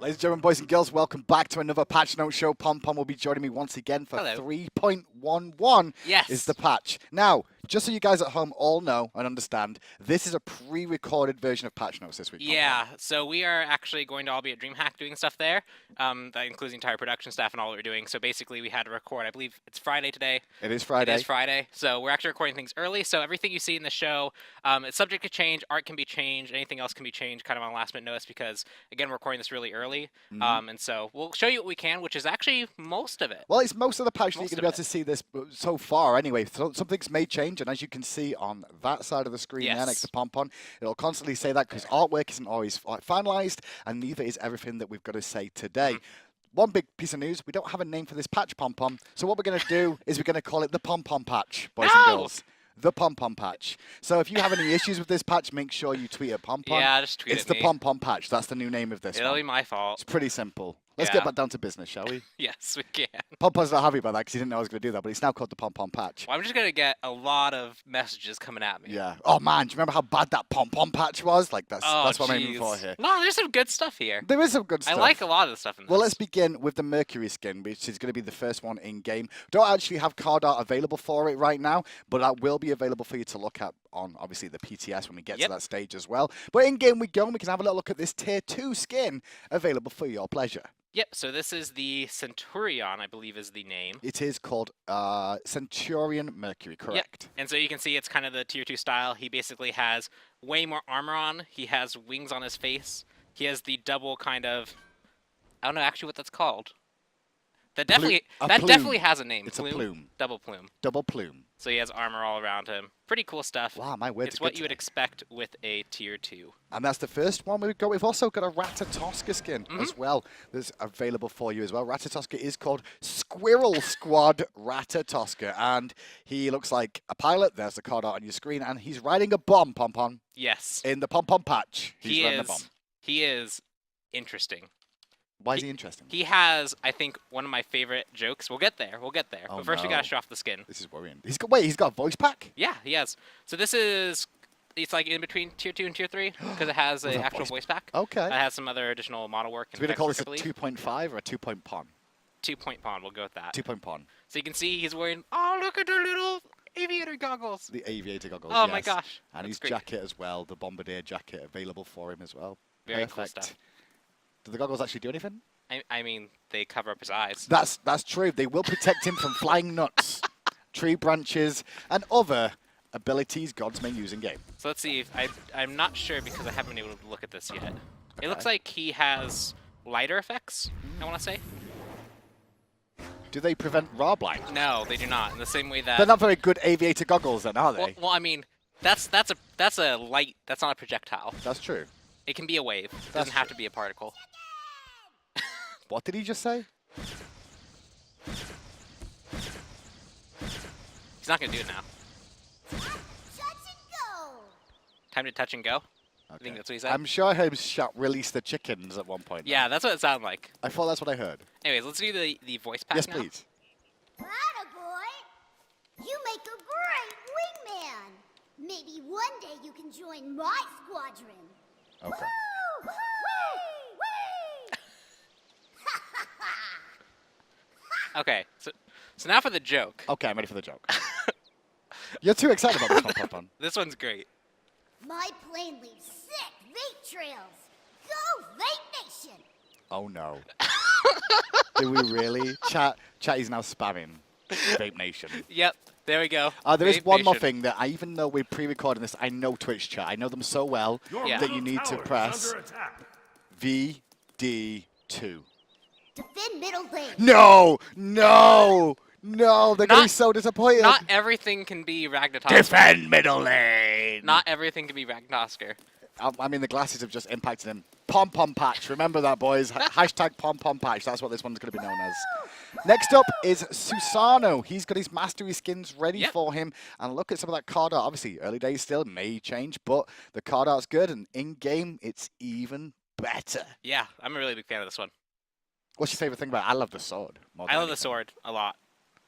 Ladies and gentlemen, boys and girls, welcome back to another Patch Note Show. Pom Pom will be joining me once again for 3.11 is the patch. Now, just so you guys at home all know and understand, this is a pre-recorded version of Patch Notes this week. Yeah, so we are actually going to all be at DreamHack doing stuff there. That includes the entire production staff and all that we're doing. So basically we had to record, I believe it's Friday today. It is Friday. It is Friday. So we're actually recording things early. So everything you see in the show, it's subject to change. Art can be changed. Anything else can be changed kind of on last minute notice because, again, we're recording this really early. And so we'll show you what we can, which is actually most of it. Well, it's most of the patch that you're going to be able to see this so far anyway. So some things may change, and as you can see on that side of the screen there next to Pom Pom, it'll constantly say that because artwork isn't always finalized, and neither is everything that we've got to say today. One big piece of news, we don't have a name for this patch, Pom Pom. So what we're going to do is we're going to call it the Pom Pom patch, boys and girls. The Pom Pom patch. So if you have any issues with this patch, make sure you tweet at Pom Pom. Yeah, just tweet It's the Pom Pom patch. That's the new name of this It'll be my fault. It's pretty simple. Let's get back down to business, shall we? Yes, we can. Pom Pom's not happy about that because he didn't know I was going to do that, but it's now called the Pom Pom patch. Well, I'm just going to get a lot of messages coming at me. Yeah. Oh, man, do you remember how bad that Pom Pom patch was? Like, that's what I'm aiming for here. No, there's some good stuff here. There is some good stuff. I like a lot of the stuff in this. Well, let's begin with the Mercury skin, which is going to be the first one in-game. Don't actually have card art available for it right now, but that will be available for you to look at on, obviously, the PTS when we get to that stage as well. But in-game we go, and we can have a little look at this Tier 2 skin available for your pleasure. Yep, so this is the Centurion, I believe is the name. It is called Centurion Mercury, correct. Yep. And so you can see it's kind of the Tier 2 style. He basically has way more armor on. He has wings on his face. He has the double kind of, I don't know actually what that's called. That definitely has a name. It's a plume. Double plume. Double plume. So he has armor all around him. Pretty cool stuff. Wow, my word. It's what you would expect with a Tier 2. And that's the first one we've got. We've also got a Ratatoskr skin as well that's available for you as well. Ratatoskr is called Squirrel Squad Ratatoskr, and he looks like a pilot. There's the card art on your screen, and he's riding a bomb, Pom Pom. Yes. In the Pom Pom patch. He's riding a bomb. He is interesting. Why is he interesting? He has, I think, one of my favorite jokes. We'll get there. We'll get there. Oh, but first, we gotta show off the skin. This is worrying. He's got a voice pack? Yeah, he has. So this is, it's like in between Tier 2 and Tier 3 because it has an actual voice pack. Okay. It has some other additional model work. So we're gonna call this a 2.5 or a 2-point pawn? 2-point pawn. We'll go with that. 2-point pawn. So you can see he's wearing. Oh, look at the little aviator goggles. The aviator goggles. Oh my gosh. And his jacket as well. The bombardier jacket available for him as well. Very cool stuff. Do the goggles actually do anything? I mean, they cover up his eyes. That's true. They will protect him from flying nuts, tree branches, and other abilities gods may use in game. So let's see. I'm not sure because I haven't been able to look at this yet. It looks like he has lighter effects, I want to say. Do they prevent raw blind? No, they do not. In the same way that... They're not very good aviator goggles then, are they? Well, I mean, that's a light. That's not a projectile. That's true. It can be a wave. It doesn't have to be a particle. What did he just say? He's not going to do it now. Time to touch and go? Okay. I think that's what he said. I'm sure I heard him release the chickens at one point. Yeah, that's what it sounded like. I thought that's what I heard. Anyways, let's do the voice pack now. Yes, please. Attaboy! You make a great wingman! Maybe one day you can join my squadron. Okay. Woo! Woo! Okay, so now for the joke. Okay, I'm ready for the joke. You're too excited about this one, Pom. This one's great. My plane leaves sick vape trails. Go Vape Nation! Oh no. Do we really? Chat is now spamming Vape Nation. Yep, there we go. There is one more thing that even though we're pre-recording this, I know Twitch chat. I know them so well that you need to press VD2. Defend middle lane. No! No! No! They're going to be so disappointed. Not everything can be Ratatoskr. Defend middle lane! Not everything can be Ratatoskr. I mean, the glasses have just impacted him. Pom Pom patch. Remember that, boys. Hashtag Pom Pom patch. That's what this one's going to be known as. Next up is Susano. He's got his Mastery skins ready for him. And look at some of that card art. Obviously, early days still. May change. But the card art's good. And in-game, it's even better. Yeah, I'm a really big fan of this one. What's your favorite thing about it? I love the sword. I love the sword a lot.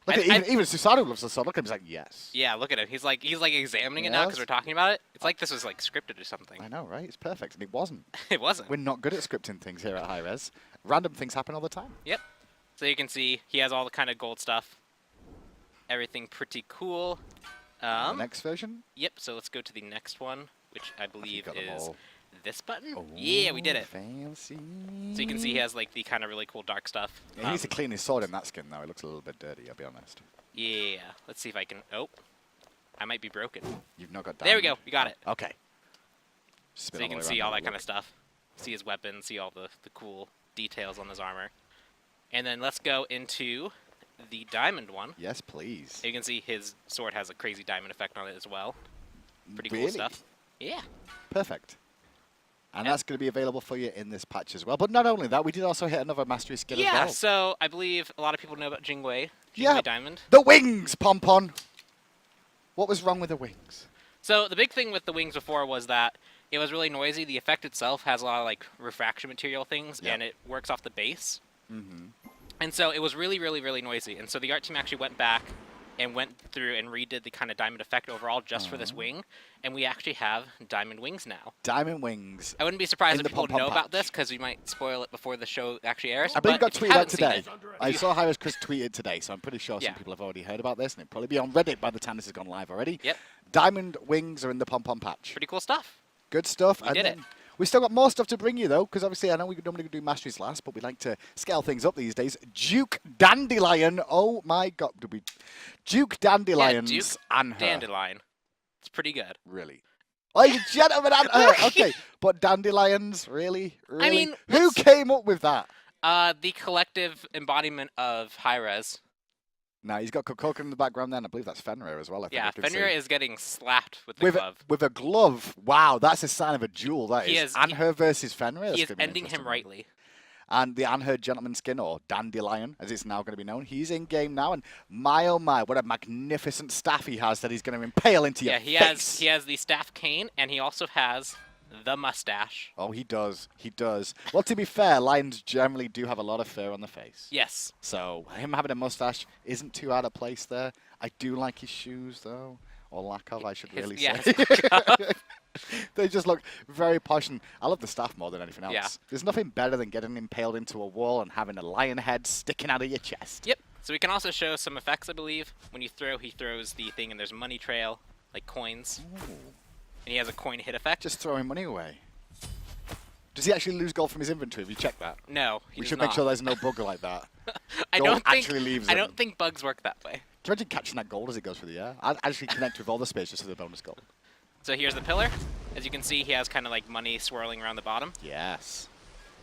Look at even Susano loves the sword. Look at him, he's like, yes. Yeah, look at him. He's like examining it now because we're talking about it. It's like this was like scripted or something. I know, right? It's perfect, and it wasn't. It wasn't. We're not good at scripting things here at Hi-Rez. Random things happen all the time. Yep. So you can see he has all the kind of gold stuff. Everything pretty cool. The next version? Yep. So let's go to the next one, which I believe is this button. Oh, yeah, we did it. Fancy. So you can see he has like the kind of really cool dark stuff. Yeah, he needs to clean his sword in that skin though. It looks a little bit dirty, I'll be honest. Yeah. Let's see if I can. Oh, I might be broken. You've not got that. There we go. We got it. Okay. So you can see all that kind of stuff. See his weapon. See all the cool details on his armor. And then let's go into the diamond one. Yes, please. You can see his sword has a crazy diamond effect on it as well. Pretty really? cool stuff. Yeah. Perfect. And that's going to be available for you in this patch as well. But not only that, we did also hit another Mastery skill as well. Yeah, so I believe a lot of people know about Jing yeah. Diamond. The wings, Pompon! What was wrong with the wings? So the big thing with the wings before was that it was really noisy. The effect itself has a lot of like refraction material things, and it works off the base. And so it was really, really, really noisy. And so the art team actually went back and went through and redid the kind of diamond effect overall just for this wing. And we actually have diamond wings now. Diamond wings. I wouldn't be surprised if people know about this because we might spoil it before the show actually airs. I believe it got tweeted out today. I it, saw Hi-Rez Chris tweet it today, so I'm pretty sure some people have already heard about this, and it'll probably be on Reddit by the time this has gone live already. Yep. Diamond wings are in the pom-pom patch. Pretty cool stuff. Good stuff. We did it. We've still got more stuff to bring you, though, because obviously I know we normally do Masteries last, but we like to scale things up these days. Duke Dandelion. Oh, my God. Duke Dandelion's Anhur. Dandelion. It's pretty good. Really? Oh, you gentlemen, Anhur. Okay, but dandelions, really? Really? I mean, who came up with that? The collective embodiment of Hi-Rez. Now, he's got Kokoka in the background then. I believe that's Fenrir as well. I think yeah, Fenrir is getting slapped with the glove. With a glove. Wow, that's a sign of a duel. That is. Anhur versus Fenrir. He is ending him rightly. And the Anhur Gentleman Skin, or Dandelion, as it's now going to be known, he's in game now. And my, oh my, what a magnificent staff he has that he's going to impale into your face. He has the staff cane, and he also has the mustache. Oh, he does. He does. Well, to be fair, lions generally do have a lot of fur on the face. Yes. So him having a mustache isn't too out of place there. I do like his shoes, though. Or lack of, I should really say. They just look very posh, and I love the staff more than anything else. Yeah. There's nothing better than getting impaled into a wall and having a lion head sticking out of your chest. Yep. So we can also show some effects, I believe. When you throw, he throws the thing, and there's money trail, like coins. Ooh. And he has a coin hit effect. Just throwing money away. Does he actually lose gold from his inventory? Have you checked that? No, he We should make sure there's no bug like that. I don't think bugs work that way. Do you imagine catching that gold as it goes through the air? I'd actually connect with all the space just for the bonus gold. So here's the pillar. As you can see, he has kind of like money swirling around the bottom. Yes.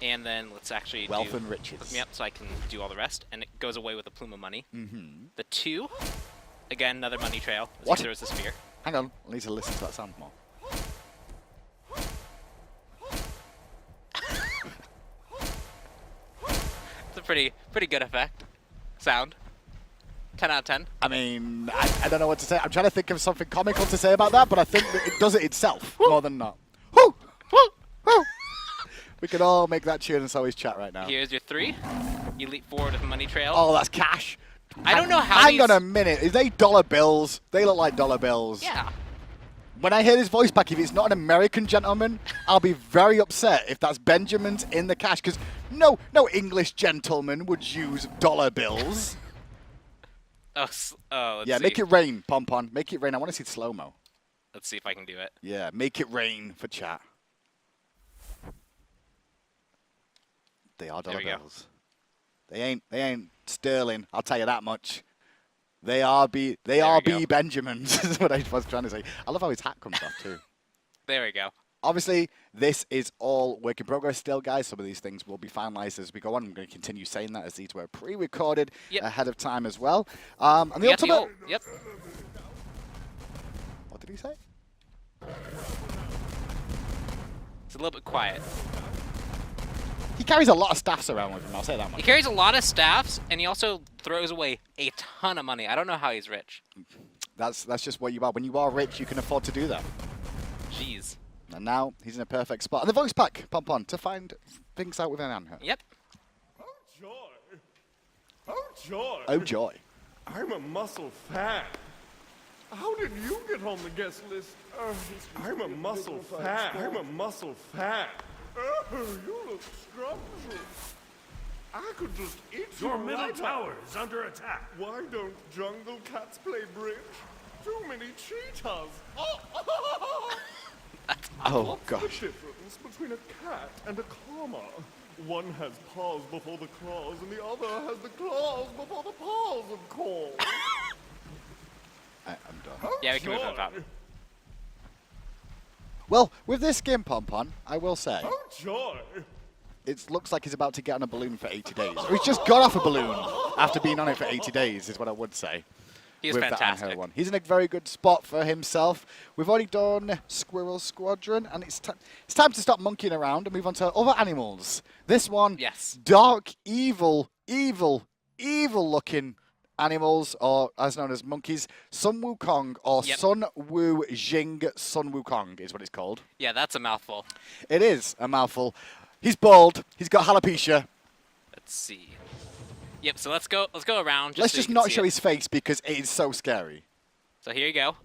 And then let's actually Wealth and riches. Hook me up so I can do all the rest. And it goes away with a plume of money. Mm-hmm. The 2, again, another money trail. What? There's the spear. Hang on, I need to listen to that sound more. It's a pretty good effect. Sound. 10 out of 10. I mean, I don't know what to say. I'm trying to think of something comical to say about that, but I think that it does it itself more than not. Woo! Woo! Woo! We can all make that tune and so his chat right now. Here's your 3. You leap forward with money trail. Oh, that's cash. I don't know how Hang on a minute. Is they dollar bills? They look like dollar bills. Yeah. When I hear this voice back, if it's not an American gentleman, I'll be very upset if that's Benjamin's in the cash, because no English gentleman would use dollar bills. Let's yeah, see. make it rain, Pompon. Make it rain. I want to see slow-mo. Let's see if I can do it. Yeah, make it rain for chat. They are dollar bills. They ain't sterling, I'll tell you that much. They are B Benjamins, is what I was trying to say. I love how his hat comes off too. There we go. Obviously, this is all work in progress still, guys. Some of these things will be finalized as we go on. I'm going to continue saying that as these were pre-recorded ahead of time as well. And the ultimate... Yep. What did he say? It's a little bit quiet. He carries a lot of staffs around with him, I'll say that much. He carries a lot of staffs, and he also throws away a ton of money. I don't know how he's rich. That's just what you are. When you are rich, you can afford to do that. Jeez. And now he's in a perfect spot. And the voice pack, Pompon, to find things out with an Anhur. Yep. Oh, joy. Oh, joy. Oh, joy. I'm a muscle fan. How did you get on the guest list? I'm a muscle fan. I'm a muscle fan. You look scrumptious. I could just eat Your middle tower is under attack. Why don't jungle cats play bridge? Too many cheetahs. Oh, The gosh. difference between a cat and a comma. One has paws before the claws, and the other has the claws before the paws, of course. I'm done. Yeah, we can move on top. Well, with this skin Pompon, I will say, Oh, joy. it looks like he's about to get on a balloon for 80 days. Or he's just got off a balloon after being on it for 80 days, is what I would say. He is with fantastic. The Anhur one. He's in a very good spot for himself. We've already done Squirrel Squadron, and it's time to stop monkeying around and move on to other animals. This one, Yes. dark, evil looking animals, or as known as monkeys. Sun Wukong, or Yep. Sun Wu Jing Sun Wukong is what it's called. Yeah, that's a mouthful. It is a mouthful. He's bald. He's got alopecia. Let's see. Yep. So let's go around. Let's so just you can not see show it. his face because it is so scary. So here you go.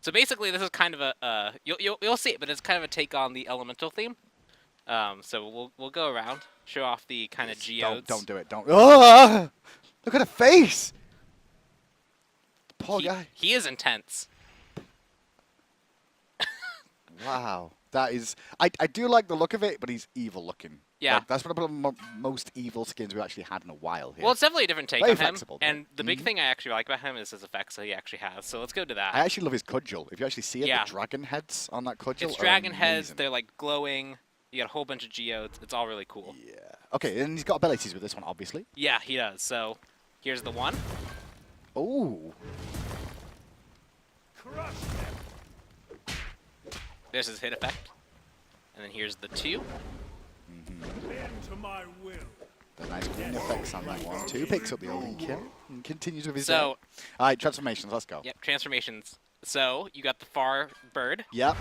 So basically, this is kind of a you'll see it, but it's kind of a take on the elemental theme. So we'll go around, show off the kind of geodes. Don't do it. Don't. Oh! Look at the face. Poor guy. He is intense. Wow. That is. I do like the look of it, but he's evil looking. Yeah. Like, that's one of the most evil skins we've actually had in a while here. Well, it's definitely a different take Very on him. flexible, though. And the big thing I actually like about him is his effects that he actually has. So let's go to that. I actually love his cudgel. If you actually see it, Yeah. the dragon heads on that cudgel It's are dragon heads. amazing. They're like glowing. You got a whole bunch of geodes. It's all really cool. Yeah. Okay, and he's got abilities with this one, obviously. Yeah, he does. So here's the one. Oh. Crush them. There's his hit effect. And then here's the two. Bend to my will. The nice green effects on that one too. Picks up the old kill and continues with his. So- all right, transformations. Let's go. Yep, transformations. So you got the far bird. Yep.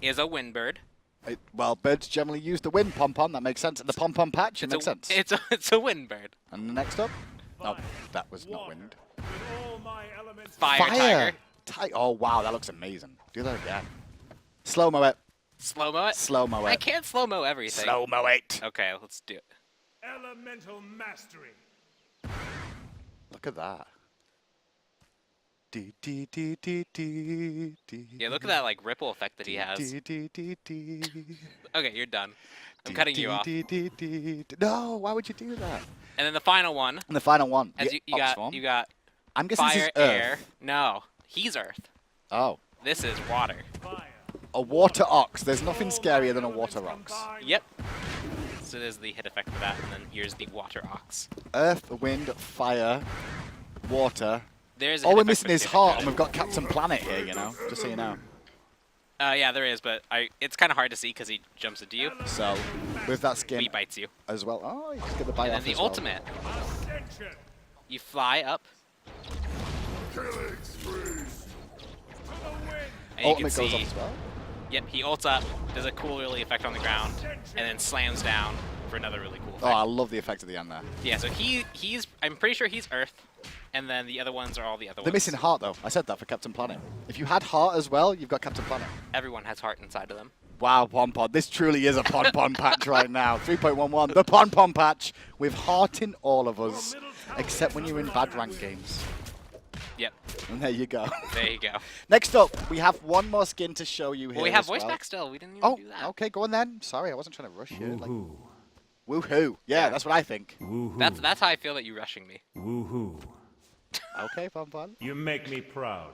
Is a wind bird. Well, birds generally use the wind pom-pom. That makes sense. And the pom-pom patch, it makes sense. It's a wind bird. And next up? No, that was not Water. wind. With all my elements. Fire tiger. Oh, wow, that looks amazing. Do that again. Slow-mo it. Slow-mo it? Slow-mo I it. can't slow-mo everything. Slow-mo it. Okay, let's do it. Elemental mastery. Look at that. Yeah, look at that like ripple effect that he has. Okay, you're done. I'm cutting you off. No, why would you do that? And then the final one, And the final one. as the you ox got form. you got I'm guessing this is fire, Earth. air. No, he's earth. Oh. This is water. Fire. A water ox. There's nothing scarier than a water ox. Yep. So there's the hit effect for that, and then here's the water ox. Earth, wind, fire, water. There's a All hit we're effect missing for is the heart, and effect. we've got Captain Planet here, you know, just so you know. Yeah, there is, but it's kind of hard to see because he jumps into you. So, with that skin He bites you. as well. Oh, you just get the bite And off then as the well. ultimate, Ascension. you fly up, Killing spree. To the wind. and you can Ultimate goes see. off as well. Yep, he ults up, does a cool really effect on the ground, and then slams down for another really cool Oh, effect. I love the effect at the end there. Yeah, so he's I'm pretty sure he's Earth, and then the other ones are all the other They're ones. missing heart, though. I said that for Captain Planet. If you had heart as well, you've got Captain Planet. Everyone has heart inside of them. Wow, Pom Pom. This truly is a Pom Pom patch right now. 3.11. The Pom Pom patch with heart in all of us, except when you're in bad rank games. Yep, And there you go. there you go. Next up, we have one more skin to show you here. Well, we have as voice well. back still. We didn't even Oh, do that. okay, go on then. Sorry, I wasn't trying to rush you. Like, Woohoo. woohoo. Yeah, that's what I think. Woohoo. That's how I feel that you're rushing me. Woohoo. Okay, Pom Pom. You make me proud.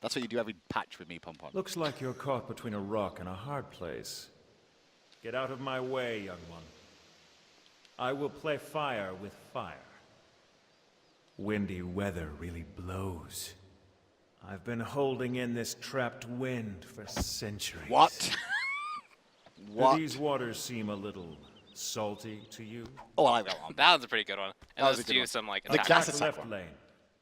That's what you do every patch with me, Pom Pom. Looks like you're caught between a rock and a hard place. Get out of my way, young one. I will play fire with fire. Windy weather really blows. I've been holding in this trapped wind for centuries. What? Do What? these waters seem a little salty to you? Oh, I like that one. That was a pretty good one. And That was let's a good do one. some like The attack. gas Attack attack left one. lane.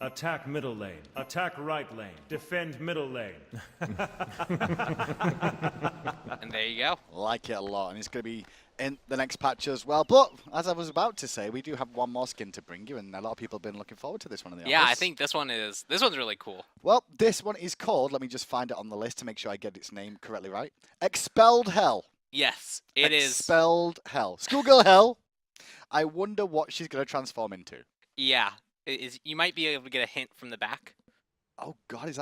Attack middle lane. Attack right lane. Defend middle lane. And there you go. Like it a lot, and it's going to be in the next patch as well. But as I was about to say, we do have one more skin to bring you, and a lot of people have been looking forward to this one in the Yeah, I office. think this one's really cool. Well, this one is called, let me just find it on the list to make sure I get its name correctly right. Expelled Hell. Yes, it is. Expelled Hell. Schoolgirl Hell. I wonder what she's going to transform into. Yeah, you might be able to get a hint from the back. Oh God,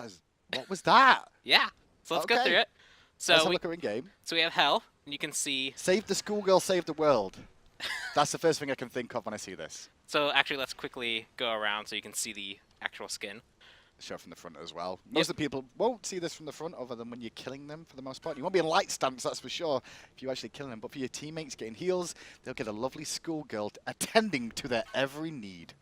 what was that? Yeah, so let's go Okay. through it. So Let's have a look at her in game. So we have Hell, and you can see. Save the schoolgirl, save the world. That's the first thing I can think of when I see this. So actually, let's quickly go around so you can see the actual skin. Show from the front as well. Most of the people won't see this from the front other than when you're killing them for the most part. You won't be in light stance, that's for sure, if you're actually killing them. But for your teammates getting heals, they'll get a lovely schoolgirl attending to their every need.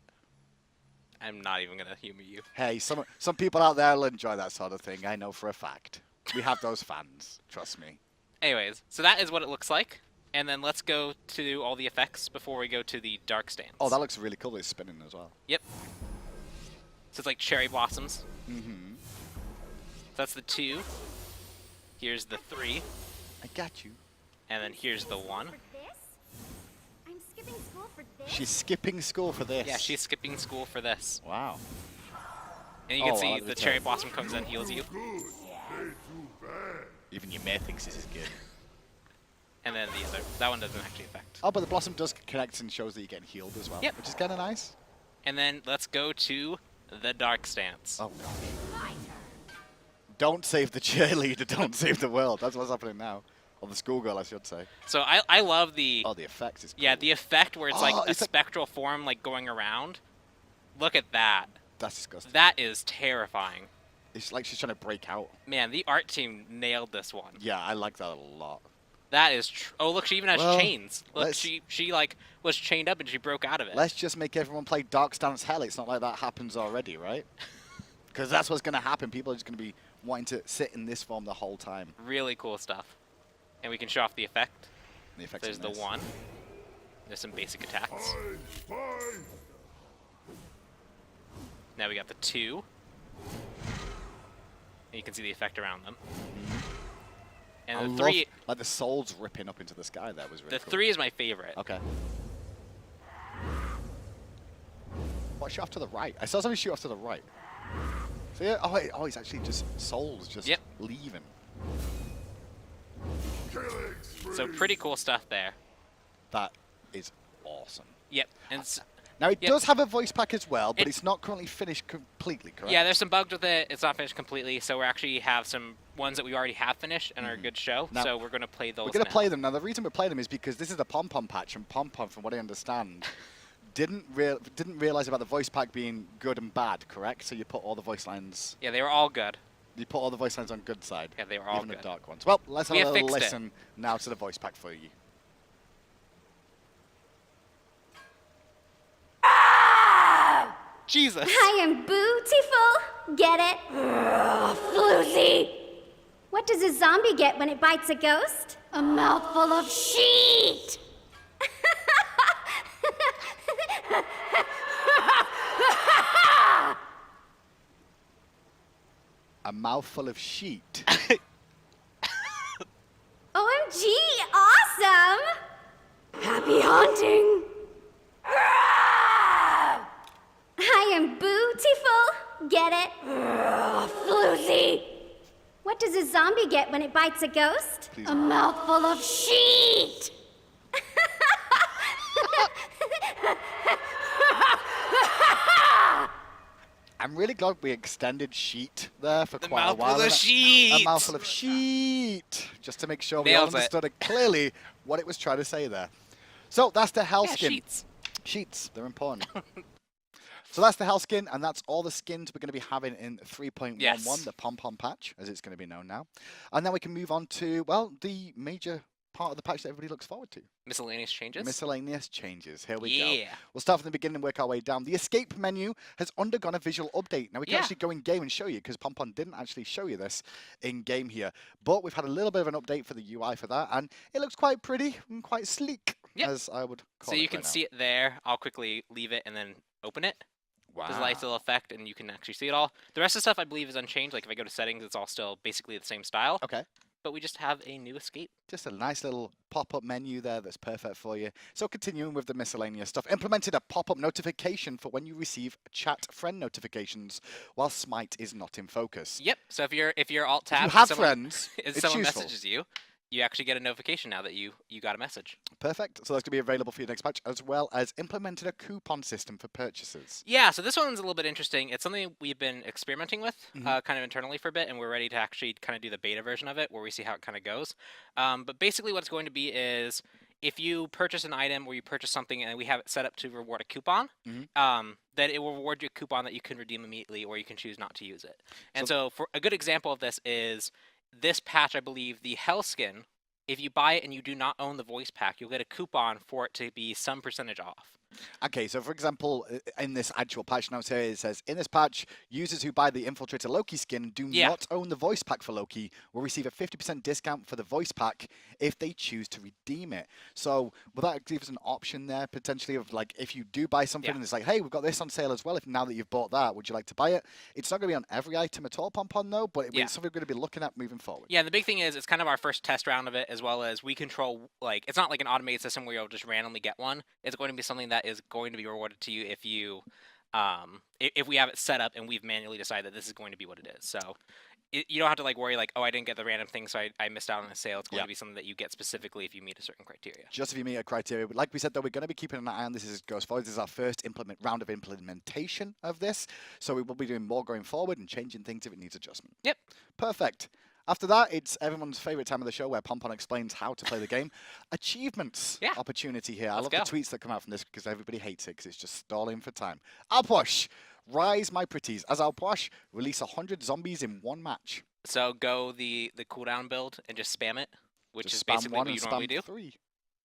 I'm not even going to humor you. Hey, some people out there will enjoy that sort of thing. I know for a fact. We have those fans, trust me. Anyways, so that is what it looks like. And then let's go to all the effects before we go to the dark stance. Oh, that looks really cool. It's spinning as well. Yep. So it's like cherry blossoms. Mm-hmm. So that's the 2. Here's the 3. I got you. And then here's the 1. For this? I'm skipping school for this? She's skipping school for this. Yeah, she's skipping school for this. Wow. And you can Oh, I see like the the cherry tail. blossom comes in and heals you. Even your mate thinks this is good. And then the other, that one doesn't actually affect. Oh, but the blossom does connect and shows that you're getting healed as well. Yep. Which is kind of nice. And then let's go to the dark stance. Oh, gosh. Don't save the cheerleader, don't save the world. That's what's happening now. Or the schoolgirl, I should say. So I love the... Oh, the effects is cool. Yeah, the effect where it's like a it's like- spectral form like going around. Look at that. That's disgusting. That is terrifying. It's like she's trying to break out. Man, the art team nailed this one. Yeah, I like that a lot. That is oh, look, she even has Well, chains. Look, let's- she like was chained up and she broke out of it. Let's just make everyone play Dark Stance Hell. It's not like that happens already, right? Because that's what's going to happen. People are just going to be wanting to sit in this form the whole time. Really cool stuff. And we can show off the effect. The effects There's are the nice. 1. There's some basic attacks. Now we got the 2. And you can see the effect around them. And I the love, 3, like the souls ripping up into the sky. That was really the cool. 3 is my favorite. Okay. What, shoot off to the right? I saw somebody shoot off to the right. So yeah, oh, wait, oh, it's actually just souls just Yep. leaving. So pretty cool stuff there. That is awesome. Yep. And Now, it Yep. does have a voice pack as well, but It- it's not currently finished completely, correct? yeah, there's some bugs with it. It's not finished completely, so we actually have some ones that we already have finished and are a good show. Now, so we're going to play those. We're going to now. play them. Now, the reason we play them is because this is the pom-pom patch, and pom-pom, from what I understand, didn't realize about the voice pack being good and bad, correct? So you put all the voice lines... Yeah, they were all good. You put all the voice lines on good side. Yeah, they were all even good. the dark ones. Well, let's have We a have little fixed it. listen now to the voice pack for you. Jesus. I am beautiful. Get it? Floozy. What does a zombie get when it bites a ghost? A mouthful of sheet. A mouthful of sheet. OMG, awesome! Happy hunting! I am beautiful. Get it? Floozy. What does a zombie get when it bites a ghost? Please. A mouthful of sheet. I'm really glad we extended sheet there for The quite a mouthful while. of and sheet. A mouthful of sheet. Just to make sure we all Nails it. understood it clearly what it was trying to say there. So that's the hell Yeah, skin. sheets. Sheets, they're important. So that's the hell skin, and that's all the skins we're going to be having in 3.11, Yes. the pom-pom patch, as it's going to be known now. And then we can move on to, well, the major part of the patch that everybody looks forward to. Miscellaneous changes. Miscellaneous changes. Here we go. Yeah. We'll start from the beginning and work our way down. The escape menu has undergone a visual update. Now, we can Yeah. actually go in game and show you, because Pompon didn't actually show you this in game here. But we've had a little bit of an update for the UI for that, and it looks quite pretty and quite sleek, Yep. as I would call So it. you can see it there. I'll quickly leave it and then open it. Wow. There's a nice little effect, and you can actually see it all. The rest of the stuff, I believe, is unchanged. Like, if I go to settings, it's all still basically the same style. Okay. but we just have a new escape. Just a nice little pop-up menu there that's perfect for you. So continuing with the miscellaneous stuff, implemented a pop-up notification for when you receive chat friend notifications while SMITE is not in focus. Yep. So if you're alt tab, If you have friends, if it's someone useful. messages you, you actually get a notification now that you got a message. Perfect. So that's going to be available for you next patch, as well as implemented a coupon system for purchases. Yeah, so this one's a little bit interesting. It's something we've been experimenting with kind of internally for a bit, and we're ready to actually kind of do the beta version of it, where we see how it kind of goes. But basically what it's going to be is, if you purchase an item or you purchase something and we have it set up to reward a coupon, then it will reward you a coupon that you can redeem immediately, or you can choose not to use it. And so for a good example of this is this patch, I believe, the Hell skin. If you buy it and you do not own the voice pack, you'll get a coupon for it to be some percentage off. Okay, so for example, in this actual patch notes here, it says, in this patch, users who buy the Infiltrator Loki skin do not own the voice pack for Loki will receive a 50% discount for the voice pack if they choose to redeem it. So will that give us an option there, potentially, of like, if you do buy something and it's like, hey, we've got this on sale as well, if now that you've bought that, would you like to buy it? It's not going to be on every item at all, Pompon, though, but it's something we're going to be looking at moving forward. Yeah, the big thing is it's kind of our first test round of it, as well as we control, like, it's not like an automated system where you'll just randomly get one. It's going to be something that is going to be rewarded to you if you if we have it set up and we've manually decided that this is going to be what it is. So you don't have to like worry like, oh, I didn't get the random thing, so I missed out on a sale. It's going to be something that you get specifically if you meet a certain criteria. Just if you meet a criteria. But like we said, though, we're going to be keeping an eye on this as it goes forward. This is our first round of implementation of this. So we will be doing more going forward and changing things if it needs adjustment. Yep. Perfect. After that, it's everyone's favorite time of the show where Pompon explains how to play the game. Achievements opportunity here. I love the tweets that come out from this because everybody hates it because it's just stalling for time. Alpwash, rise my pretties. As Alpwash, release 100 zombies in one match. So go the cooldown build and just spam it, which just is spam basically one what you and normally spam do. 3.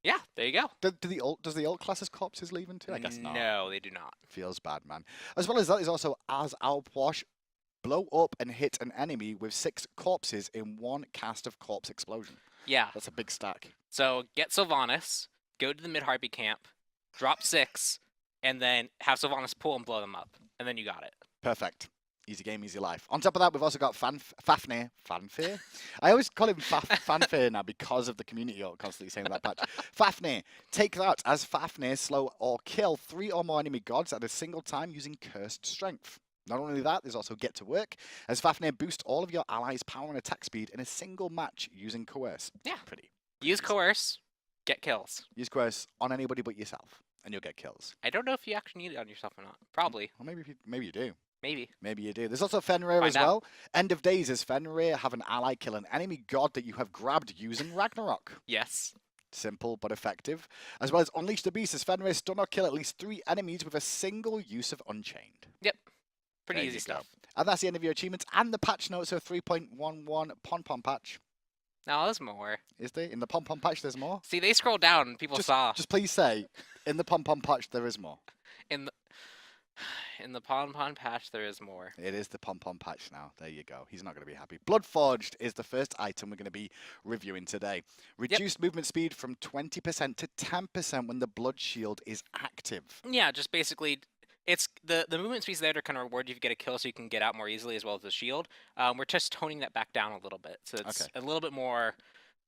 Yeah, there you go. Does the alt classes corpses leave into? I guess not. No, they do not. Feels bad, man. As well as that is also as Alpwash, blow up and hit an enemy with 6 corpses in one cast of corpse explosion. Yeah. That's a big stack. So get Sylvanas, go to the mid-Harpy camp, drop 6, and then have Sylvanas pull and blow them up. And then you got it. Perfect. Easy game, easy life. On top of that, we've also got Fafnir. Fanfare? I always call him Fanfare now because of the community constantly saying that patch. Fafnir. Take that as Fafnir slow or kill 3 or more enemy gods at a single time using cursed strength. Not only that, there's also Get to Work, as Fafnir boosts all of your allies' power and attack speed in a single match using Coerce. Yeah. Pretty. Use Coerce, get kills. Use Coerce on anybody but yourself, and you'll get kills. I don't know if you actually need it on yourself or not. Probably. Well, maybe you do. Maybe. Maybe you do. There's also Fenrir as well. End of days is Fenrir have an ally kill an enemy god that you have grabbed using Ragnarok. Yes. Simple but effective. As well as Unleash the Beast as Fenrir stun or kill at least 3 enemies with a single use of Unchained. Yep. Pretty There easy you go. stuff. And that's the end of your achievements and the patch notes of 3.11 Pom-Pom patch. No, there's more. Is there? In the Pom-Pom patch, there's more? See, they scrolled down and people saw. Just please say, in the Pom-Pom patch, there is more. In the Pom-Pom patch, there is more. It is the Pom-Pom patch now. There you go. He's not going to be happy. Bloodforged is the first item we're going to be reviewing today. Reduced movement speed from 20% to 10% when the blood shield is active. Yeah, just basically, it's the movement speed's there to kind of reward you if you get a kill so you can get out more easily as well as the shield. We're just toning that back down a little bit. So it's a little bit more...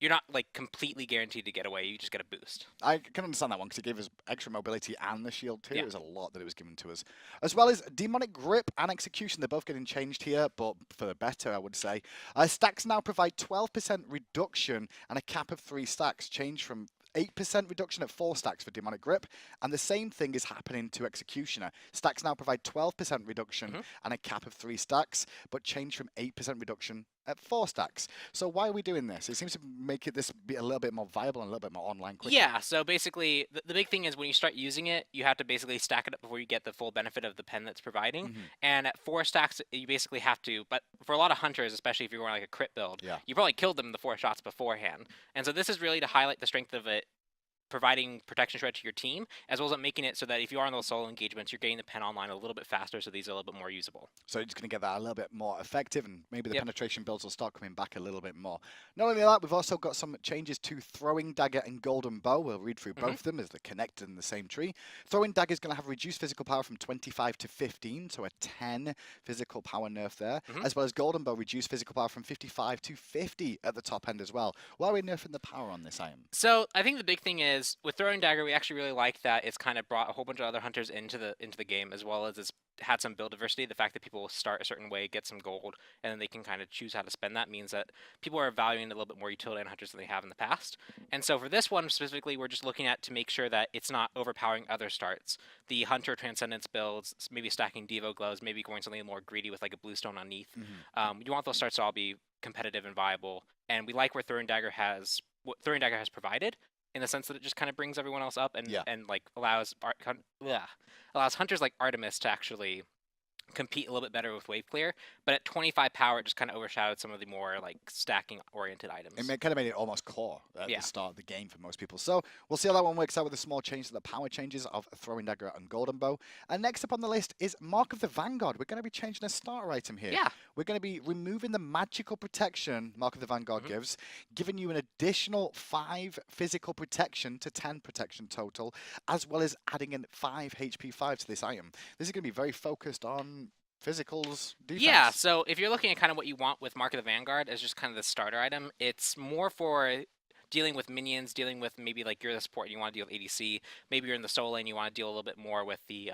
You're not like completely guaranteed to get away. You just get a boost. I can understand that one because it gave us extra mobility and the shield too. It was a lot that it was given to us. As well as Demonic Grip and Execution. They're both getting changed here, but for the better, I would say. Stacks now provide 12% reduction and a cap of 3 stacks. Change from 8% reduction at 4 stacks for Demonic Grip, and the same thing is happening to Executioner. Stacks now provide 12% reduction and a cap of 3 stacks, but change from 8% reduction at 4 stacks. So why are we doing this? It seems to make this be a little bit more viable and a little bit more online quicker. Yeah, so basically, the big thing is when you start using it, you have to basically stack it up before you get the full benefit of the pen that's providing. And at 4 stacks, you basically have to, but for a lot of hunters, especially if you're going like a crit build, you probably killed them in the 4 shots beforehand. And so this is really to highlight the strength of it providing protection shred to your team, as well as making it so that if you are in those solo engagements, you're getting the pen online a little bit faster, so these are a little bit more usable. So you're just going to get that a little bit more effective, and maybe the penetration builds will start coming back a little bit more. Not only that, we've also got some changes to Throwing Dagger and Golden Bow. We'll read through both of them as they're connected in the same tree. Throwing Dagger is going to have reduced physical power from 25 to 15, so a 10 physical power nerf there, as well as Golden Bow reduced physical power from 55 to 50 at the top end as well. Why are we nerfing the power on this item? So I think the big thing is with Throwing Dagger, we actually really like that it's kind of brought a whole bunch of other hunters into the game, as well as it's had some build diversity. The fact that people will start a certain way, get some gold, and then they can kind of choose how to spend that means that people are valuing a little bit more utility on hunters than they have in the past. And so for this one specifically, we're just looking at to make sure that it's not overpowering other starts. The Hunter Transcendence builds, maybe stacking Devo Gloves, maybe going something more greedy with like a Bluestone on Neath. You want those starts to all be competitive and viable. And we like where Throwing Dagger has provided, in the sense that it just kind of brings everyone else up and like allows hunters like Artemis to actually compete a little bit better with wave clear, but at 25 power it just kind of overshadowed some of the more like stacking oriented items. It kind of made it almost core at the start of the game for most people. So we'll see how that one works out with a small change to the power changes of Throwing Dagger and Golden Bow. And next up on the list is Mark of the Vanguard. We're going to be changing a starter item here. We're going to be removing the magical protection Mark of the Vanguard gives, giving you an additional 5 physical protection to 10 protection total, as well as adding in 5 HP 5 to this item. This is going to be very focused on physicals, defense. Yeah, so if you're looking at kind of what you want with Mark of the Vanguard as just kind of the starter item, it's more for dealing with minions, dealing with maybe like you're the support and you want to deal with ADC, maybe you're in the solo lane, you want to deal a little bit more with the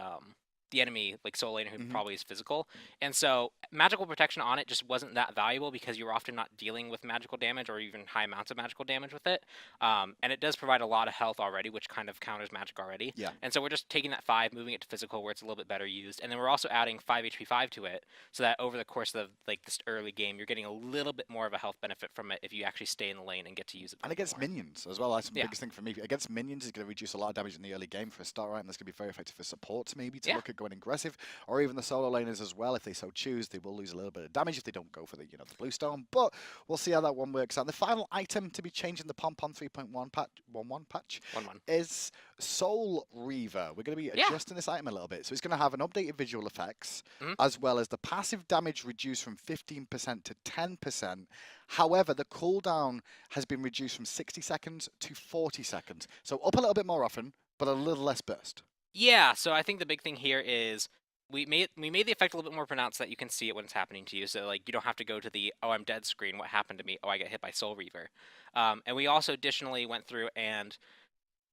enemy, like solo laner, who probably is physical. And so magical protection on it just wasn't that valuable because you're often not dealing with magical damage or even high amounts of magical damage with it. And it does provide a lot of health already, which kind of counters magic already. And so we're just taking that 5, moving it to physical where it's a little bit better used. And then we're also adding 5 HP 5 to it so that over the course of like this early game, you're getting a little bit more of a health benefit from it if you actually stay in the lane and get to use it. And against minions as well. That's the biggest thing for me. Against minions, is going to reduce a lot of damage in the early game for a starter item. That's going to be very effective for supports maybe to look at going aggressive. Or even the solo laners as well, if they so choose, they will lose a little bit of damage if they don't go for the the Bluestone. But we'll see how that one works out. The final item to be changing the Pom-Pom 3.1 patch is Soul Reaver. We're going to be adjusting this item a little bit. So it's going to have an updated visual effects, as well as the passive damage reduced from 15% to 10%. However, the cooldown has been reduced from 60 seconds to 40 seconds. So up a little bit more often, but a little less burst. Yeah, so I think the big thing here is we made the effect a little bit more pronounced so that you can see it when it's happening to you. So like you don't have to go to the "oh, I'm dead" screen. What happened to me? Oh, I get hit by Soul Reaver. And we also additionally went through and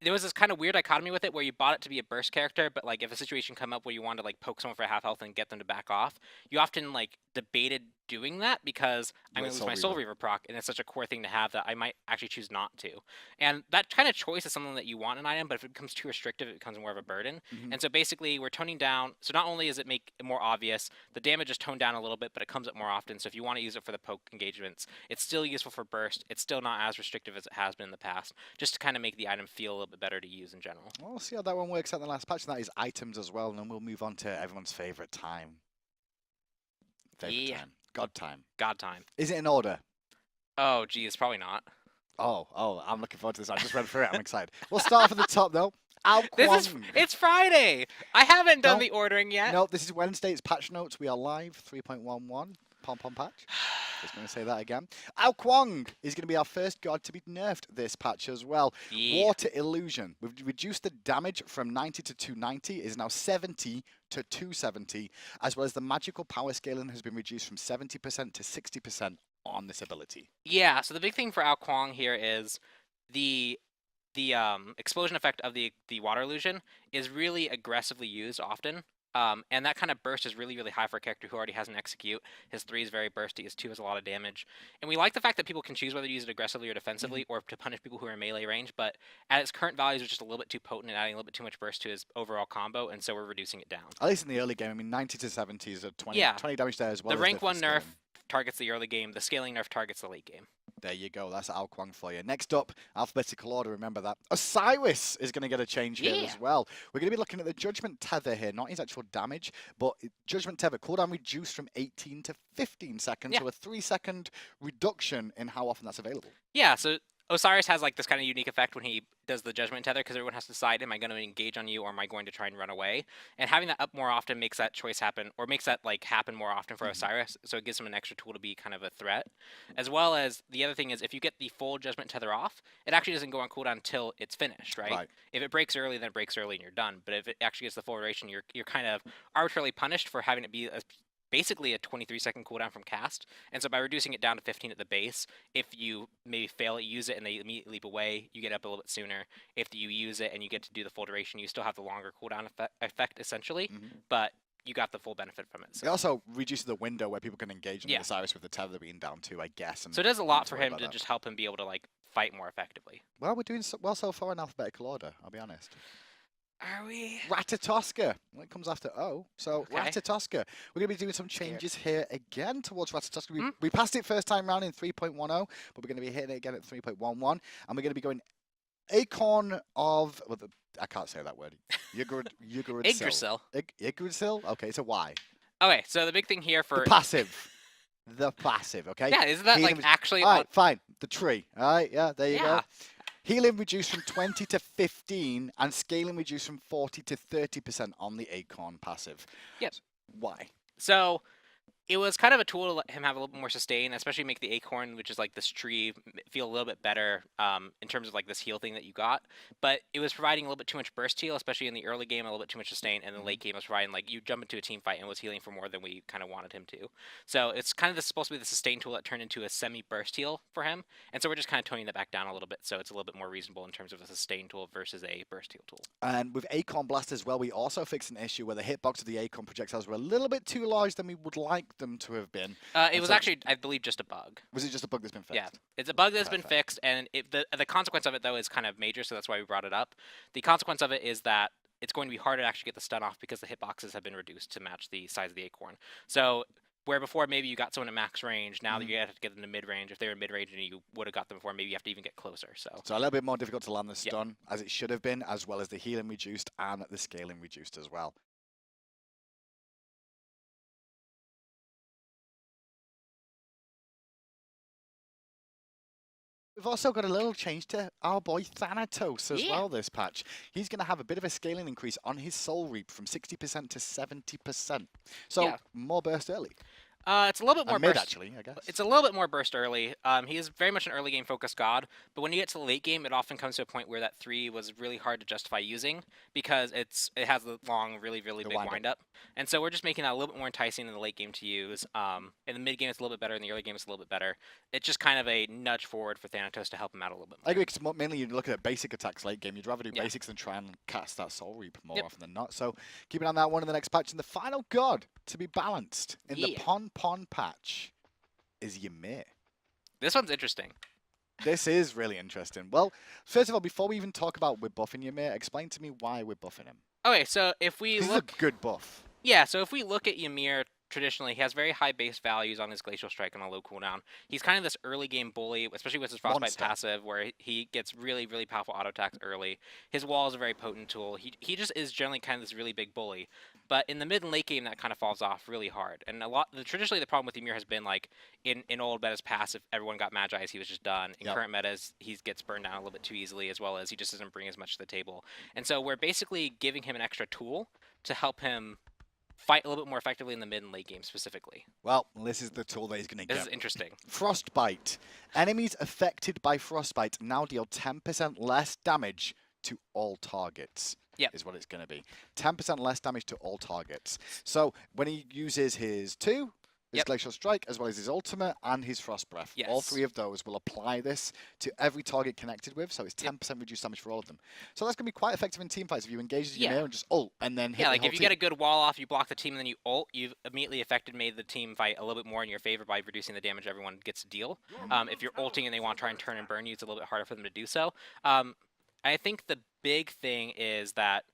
there was this kind of weird dichotomy with it where you bought it to be a burst character, but like if a situation come up where you wanted to like poke someone for half health and get them to back off, you often like debated doing that because I'm going to lose my Soul Reaver proc, and it's such a core thing to have that I might actually choose not to. And that kind of choice is something that you want in an item, but if it becomes too restrictive, it becomes more of a burden. And so basically we're toning down, so not only does it make it more obvious, the damage is toned down a little bit, but it comes up more often. So if you want to use it for the poke engagements, it's still useful for burst. It's still not as restrictive as it has been in the past, just to kind of make the item feel a little bit better to use in general. Well, we'll see how that one works out in the last patch, and that is items as well, and then we'll move on to everyone's favorite time. Time. God time. God time. Is it in order? Oh, geez, probably not. Oh, I'm looking forward to this. I just read through it. I'm excited. We'll start from the top, though. Kwong. It's Friday. I haven't done the ordering yet. No, this is Wednesday. It's patch notes. We are live. 3.11. Pom-Pom patch. Just going to say that again. Kwong is going to be our first god to be nerfed this patch as well. Water Illusion. We've reduced the damage from 90 to 290. It is now 70 to 270, as well as the magical power scaling has been reduced from 70% to 60% on this ability. Yeah, so the big thing for Kwong here is the explosion effect of the water illusion is really aggressively used often. And that kind of burst is really, really high for a character who already has an execute. His 3 is very bursty, his 2 has a lot of damage. And we like the fact that people can choose whether to use it aggressively or defensively or to punish people who are in melee range, but at its current values, it's just a little bit too potent and adding a little bit too much burst to his overall combo, and so we're reducing it down. At least in the early game, I mean, 90 to 70 is a 20 damage there as well. The rank 1 nerf targets the early game, the scaling nerf targets the late game. There you go. That's Kwong for you. Next up, alphabetical order. Remember that. Osiris is going to get a change here as well. We're going to be looking at the Judgment Tether here, not his actual damage, but Judgment Tether cooldown reduced from 18 to 15 seconds, so a 3-second reduction in how often that's available. Yeah, so Osiris has like this kind of unique effect when he does the Judgment Tether, because everyone has to decide, am I going to engage on you or am I going to try and run away? And having that up more often makes that choice happen, or makes that like happen more often for Osiris, so it gives him an extra tool to be kind of a threat. As well as the other thing is, if you get the full Judgment Tether off, it actually doesn't go on cooldown until it's finished, right? If it breaks early, then it breaks early and you're done. But if it actually gets the full duration, you're kind of arbitrarily punished for having it be basically a 23-second cooldown from cast. And so by reducing it down to 15 at the base, if you maybe fail it, use it, and they immediately leap away, you get up a little bit sooner. If you use it and you get to do the full duration, you still have the longer cooldown effect essentially, but you got the full benefit from it. So. It also reduces the window where people can engage on the Osiris with the tether being down too, I guess. So it does a lot for him to just help him be able to like fight more effectively. Well, we're doing well so far in alphabetical order, I'll be honest. Are we? Ratatoskr. Well, it comes after O. So Ratatoskr. We're going to be doing some changes here again towards Ratatoskr. We passed it first time round in 3.10, but we're going to be hitting it again at 3.11. And we're going to be going akin of... Well, I can't say that word. Yggdrasil. Yggdrasil? Okay, so why? Okay, so the big thing here for... The passive. The passive, okay? Yeah, isn't that like actually... All right, fine. The tree. All right, yeah, there you go. Healing reduced from 20 to 15, and scaling reduced from 40 to 30% on the Acorn passive. Yes. Why? So it was kind of a tool to let him have a little bit more sustain, especially make the Acorn, which is like this tree, feel a little bit better in terms of like this heal thing that you got. But it was providing a little bit too much burst heal, especially in the early game, a little bit too much sustain, and the late game was providing like you jump into a team fight and was healing for more than we kind of wanted him to. So it's kind of supposed to be the sustain tool that turned into a semi-burst heal for him. And so we're just kind of toning that back down a little bit, so it's a little bit more reasonable in terms of a sustain tool versus a burst heal tool. And with Acorn Blast as well, we also fixed an issue where the hitbox of the Acorn projectiles were a little bit too large than we would like them to have been. It was actually, I believe, just a bug. Was it just a bug that's been fixed? Yeah, it's a bug that's been fixed, and the consequence of it, though, is kind of major, so that's why we brought it up. The consequence of it is that it's going to be harder to actually get the stun off because the hitboxes have been reduced to match the size of the Acorn. So where before maybe you got someone at max range, now that you have to get them to mid-range. If they were mid-range and you would have got them before, maybe you have to even get closer. So a little bit more difficult to land the stun, as it should have been, as well as the healing reduced and the scaling reduced as well. We've also got a little change to our boy Thanatos as well this patch. He's going to have a bit of a scaling increase on his Soul Reap from 60% to 70%. So more burst early. It's a little bit more mid, burst. actually, I guess. It's a little bit more burst early. He is very much an early game focused god, but when you get to the late game, it often comes to a point where that 3 was really hard to justify using because it has the long, really big wind up. And so we're just making that a little bit more enticing in the late game to use. In the mid game, it's a little bit better. In the early game, it's a little bit better. It's just kind of a nudge forward for Thanatos to help him out a little bit more. I agree, because mainly you're looking at basic attacks late game. You'd rather do basics than try and cast that Soul Reap more often than not. So keep an eye on that one in the next patch. And the final god to be balanced in the Pon patch is Ymir. This one's interesting. This is really interesting. Well, first of all, before we even talk about we're buffing Ymir, explain to me why we're buffing him. Okay, so if we look... This is a good buff. Yeah, so if we look at Ymir traditionally, he has very high base values on his Glacial Strike and a low cooldown. He's kind of this early game bully, especially with his Frostbite passive, where he gets really powerful auto attacks early. His wall is a very potent tool. He just is generally kind of this really big bully. But in the mid and late game, that kind of falls off really hard. And traditionally, the problem with Ymir has been like in old metas passive, everyone got Magi's, he was just done. In current metas, he gets burned down a little bit too easily, as well as he just doesn't bring as much to the table. And so we're basically giving him an extra tool to help him fight a little bit more effectively in the mid and late game specifically. Well, this is the tool that he's going to get. This is interesting. Frostbite. Enemies affected by Frostbite now deal 10% less damage to all targets. Is what it's going to be. 10% less damage to all targets. So when he uses his 2, his Glacial Strike, as well as his ultimate and his Frost Breath, all 3 of those will apply this to every target connected with, so it's 10% reduced damage for all of them. So that's going to be quite effective in teamfights if you engage as Ymir and just ult and then hit the like whole if you team. get a good wall off, you block the team and then you ult, you've immediately made the team fight a little bit more in your favor by reducing the damage everyone gets to deal. If you're ulting and they want to try and turn and burn you, it's a little bit harder for them to do so. I think the big thing is that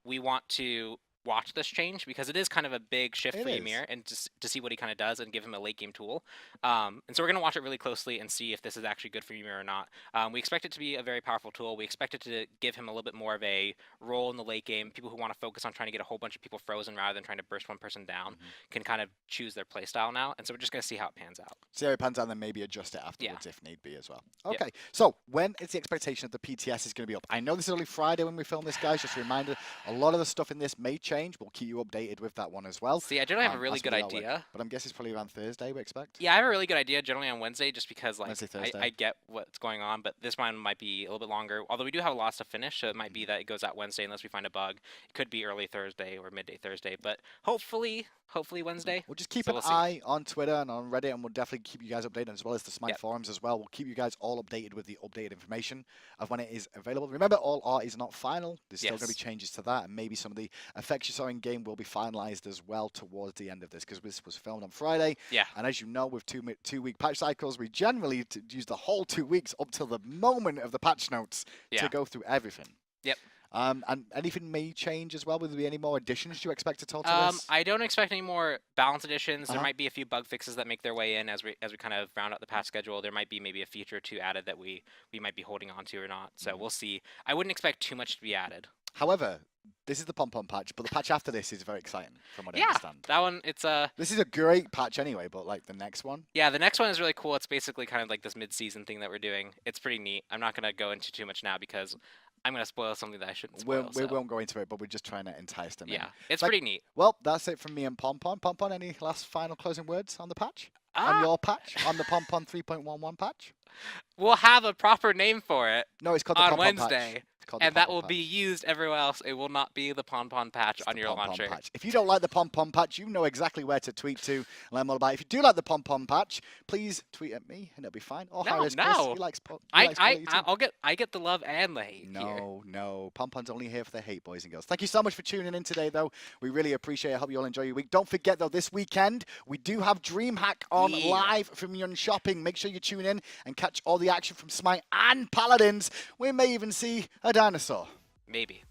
we want to watch this change because it is kind of a big shift It for is. Ymir and to see what he kind of does and give him a late game tool. And so we're going to watch it really closely and see if this is actually good for Ymir or not. We expect it to be a very powerful tool. We expect it to give him a little bit more of a role in the late game. People who want to focus on trying to get a whole bunch of people frozen rather than trying to burst one person down can kind of choose their playstyle now. And so we're just going to see how it pans out. See how it pans out and then maybe adjust it afterwards if need be as well. Yeah. Okay, so when is the expectation of the PTS is going to be up? I know this is only Friday when we film this, guys. Just a reminder, a lot of the stuff in this may change. We'll keep you updated with that one as well. See, I generally have a really as good we all work. idea. But I'm guessing it's probably around Thursday, we expect? Yeah, I have a really good idea generally on Wednesday just because like Wednesday, Thursday. I get what's going on, but this one might be a little bit longer. Although we do have a lot to finish, so it might be that it goes out Wednesday unless we find a bug. It could be early Thursday or midday Thursday, but hopefully Wednesday. We'll just keep So an we'll see. eye on Twitter and on Reddit, and we'll definitely keep you guys updated as well as the SMITE forums as well. We'll keep you guys all updated with the updated information of when it is available. Remember, all art is not final. There's still going to be changes to that, and maybe some of the effects you saw in game will be finalized as well towards the end of this, because this was filmed on Friday. Yeah. And as you know, with two-week patch cycles, we generally use the whole 2 weeks up till the moment of the patch notes to go through everything. Yep. And anything may change as well. Will there be any more additions you expect to this? I don't expect any more balance additions. There might be a few bug fixes that make their way in as we kind of round out the patch schedule. There might be maybe a feature or two added that we might be holding on to or not. So we'll see. I wouldn't expect too much to be added. However, this is the pom-pom patch, but the patch after this is very exciting, from what I understand. That one, it's This is a great patch anyway, but like the next one. Yeah, the next one is really cool. It's basically kind of like this mid-season thing that we're doing. It's pretty neat. I'm not gonna go into too much now because I'm going to spoil something that I shouldn't spoil. We won't go into it, but we're just trying to entice them in. Yeah, it's pretty neat. Well, that's it from me and Pompon. Pompon, any last final closing words on the patch? On your patch? On the Pompon 3.11 patch? We'll have a proper name for it. No, it's called the on Pompon Wednesday. patch. And that will be used everywhere else. It will not be the Pon-Pon patch on your launcher. Patch. If you don't like the Pom-Pom patch, you know exactly where to tweet to. Learn more about it. If you do like the Pom-Pom patch, please tweet at me and it'll be fine. Or Hi-Rez Chris. He likes I get the love and the hate here. No. Pom-Pom's only here for the hate, boys and girls. Thank you so much for tuning in today, though. We really appreciate it. I hope you all enjoy your week. Don't forget, though, this weekend, we do have DreamHack on live from Yun Shopping. Make sure you tune in and catch all the action from SMITE and Paladins. We may even see a dinosaur. Maybe.